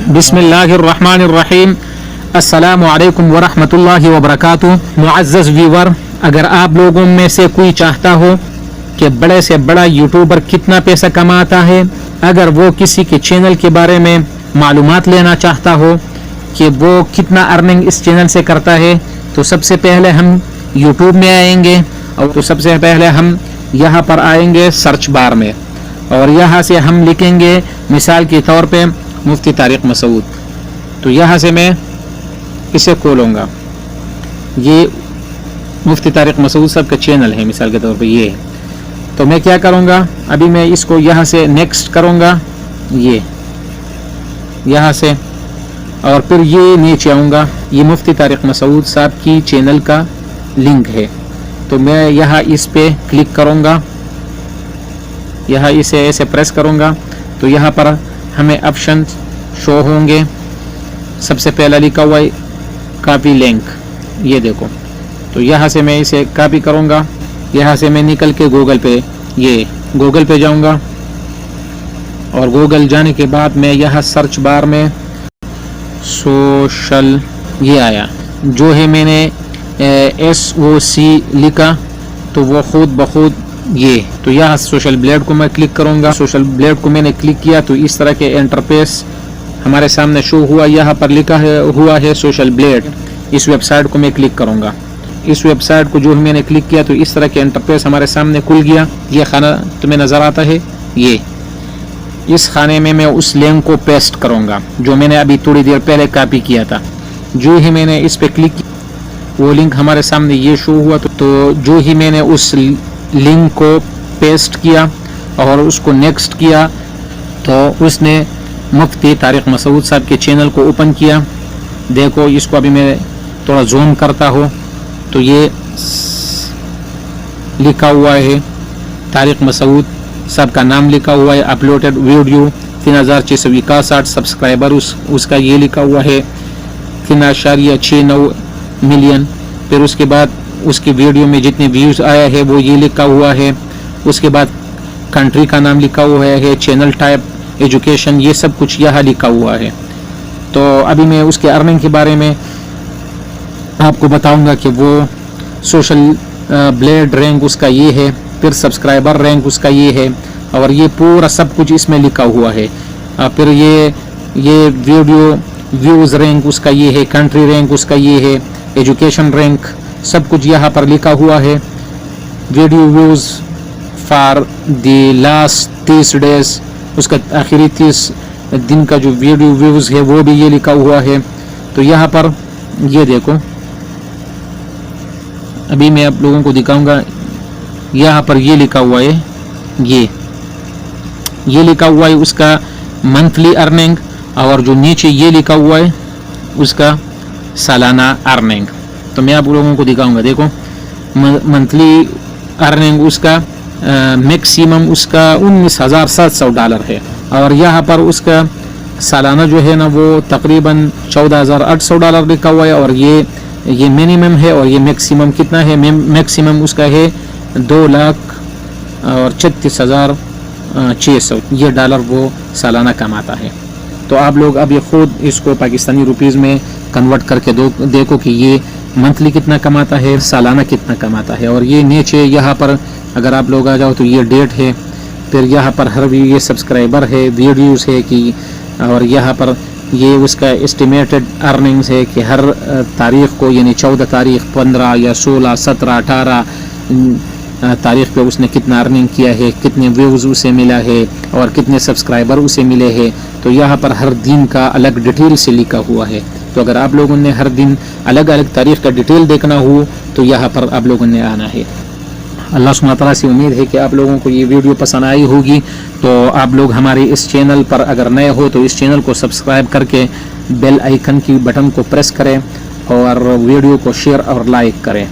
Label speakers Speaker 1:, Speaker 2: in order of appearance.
Speaker 1: بسم اللہ الرحمن الرحیم. السلام علیکم ورحمۃ اللہ وبرکاتہ. معزز ویور، اگر آپ لوگوں میں سے کوئی چاہتا ہو کہ بڑے سے بڑا یوٹیوبر کتنا پیسہ کماتا ہے، اگر وہ کسی کے چینل کے بارے میں معلومات لینا چاہتا ہو کہ وہ کتنا ارننگ اس چینل سے کرتا ہے، تو سب سے پہلے ہم یوٹیوب میں آئیں گے، اور تو سب سے پہلے ہم یہاں پر آئیں گے سرچ بار میں، اور یہاں سے ہم لکھیں گے مثال کے طور پہ مفتی طارق مسعود. تو یہاں سے میں اسے کھولوں گا. یہ مفتی طارق مسعود صاحب کا چینل ہے مثال کے طور پہ یہ ہے. تو میں کیا کروں گا، ابھی میں اس کو یہاں سے نیکسٹ کروں گا، یہ یہاں سے، اور پھر یہ نیچے آؤں گا. یہ مفتی طارق مسعود صاحب کی چینل کا لنک ہے. تو میں یہاں اس پہ کلک کروں گا، یہاں اسے ایسے پریس کروں گا تو یہاں پر ہمیں آپشن شو ہوں گے. سب سے پہلا لکھا ہوا ہے کاپی لنک، یہ دیکھو. تو یہاں سے میں اسے کاپی کروں گا. یہاں سے میں نکل کے گوگل پہ، یہ گوگل پہ جاؤں گا، اور گوگل جانے کے بعد میں یہاں سرچ بار میں سوشل، یہ آیا جو ہے، میں نے SOC لکھا تو وہ خود بخود یہ. تو یہاں سوشل بلیڈ کو میں کلک کروں گا. سوشل بلیڈ کو میں نے کلک کیا تو اس طرح کے انٹرفیس ہمارے سامنے شو ہوا. یہاں پر لکھا ہوا ہے سوشل بلیڈ. اس ویب سائٹ کو میں کلک کروں گا. اس ویب سائٹ کو جو میں نے کلک کیا تو اس طرح کے انٹرفیس ہمارے سامنے کھل گیا. یہ خانہ تمہیں نظر آتا ہے، یہ اس خانے میں میں اس لنک کو پیسٹ کروں گا جو میں نے ابھی تھوڑی دیر پہلے کاپی کیا تھا. جو ہی میں نے اس پہ کلک کیا وہ لنک ہمارے سامنے یہ شو ہوا. تو جو ہی میں نے اس لنک کو پیسٹ کیا اور اس کو نیکسٹ کیا تو اس نے مفتی طارق مسعود صاحب کے چینل کو اوپن کیا. دیکھو اس کو ابھی میں تھوڑا زوم کرتا ہوں تو یہ لکھا ہوا ہے طارق مسعود صاحب کا نام لکھا ہوا ہے. اپلوڈڈ ویڈیو 3661 سبسکرائبر اس کا یہ لکھا ہوا ہے 3.69 ملین. پھر اس کے بعد اس کی ویڈیو میں جتنے ویوز آیا ہے وہ یہ لکھا ہوا ہے. اس کے بعد کنٹری کا نام لکھا ہوا ہے، چینل ٹائپ، ایجوکیشن، یہ سب کچھ یہاں لکھا ہوا ہے. تو ابھی میں اس کے ارننگ کے بارے میں آپ کو بتاؤں گا کہ وہ سوشل بلیڈ رینک اس کا یہ ہے، پھر سبسکرائبر رینک اس کا یہ ہے، اور یہ پورا سب کچھ اس میں لکھا ہوا ہے. پھر یہ ویڈیو ویوز رینک اس کا یہ ہے، کنٹری رینک اس کا یہ ہے، ایجوکیشن رینک، سب کچھ یہاں پر لکھا ہوا ہے. Video views for the last 30 days, اس کا آخری 30 دن کا جو ویڈیو ویوز ہے وہ بھی یہ لکھا ہوا ہے. تو یہاں پر یہ دیکھو، ابھی میں آپ لوگوں کو دکھاؤں گا. یہاں پر یہ لکھا ہوا ہے، یہ لکھا ہوا ہے اس کا منتھلی ارننگ، اور جو نیچے یہ لکھا ہوا ہے اس کا سالانہ ارننگ. تو میں آپ لوگوں کو دکھاؤں گا. دیکھو منتھلی ارننگ اس کا میکسیمم اس کا $19,700 ہے، اور یہاں پر اس کا سالانہ جو ہے نا وہ تقریباً $14,800 لکھا ہوا ہے. اور یہ منیمم ہے، اور یہ میکسیمم کتنا ہے، میکسیمم اس کا ہے $2,34,600 یہ ڈالر وہ سالانہ کماتا ہے. تو آپ لوگ اب یہ خود اس کو پاکستانی روپیز میں کنورٹ کر کے دیکھو کہ یہ منتھلی کتنا کماتا ہے، سالانہ کتنا کماتا ہے. اور یہ نیچے یہاں پر اگر آپ لوگ آ جاؤ تو یہ ڈیٹ ہے، پھر یہاں پر ہر یہ سبسکرائبر ہے، ویڈیوز ہے کہ، اور یہاں پر یہ اس کا اسٹیمیٹڈ ارننگز ہے کہ ہر تاریخ کو، یعنی 14 تاریخ، 15 یا 16، 17، 18 تاریخ پہ اس نے کتنا ارننگ کیا ہے، کتنے ویوز اسے ملا ہے، اور کتنے سبسکرائبر اسے ملے ہیں. تو یہاں پر ہر دن کا الگ ڈیٹیل سے لکھا ہوا ہے. تو اگر آپ لوگوں نے ہر دن الگ الگ تاریخ کا ڈیٹیل دیکھنا ہو تو یہاں پر آپ لوگوں نے آنا ہے. اللہ سبحانہ تعالیٰ سے امید ہے کہ آپ لوگوں کو یہ ویڈیو پسند آئی ہوگی. تو آپ لوگ ہمارے اس چینل پر اگر نئے ہو تو اس چینل کو سبسکرائب کر کے بیل آئیکن کی بٹن کو پریس کریں، اور ویڈیو کو شیئر اور لائک کریں.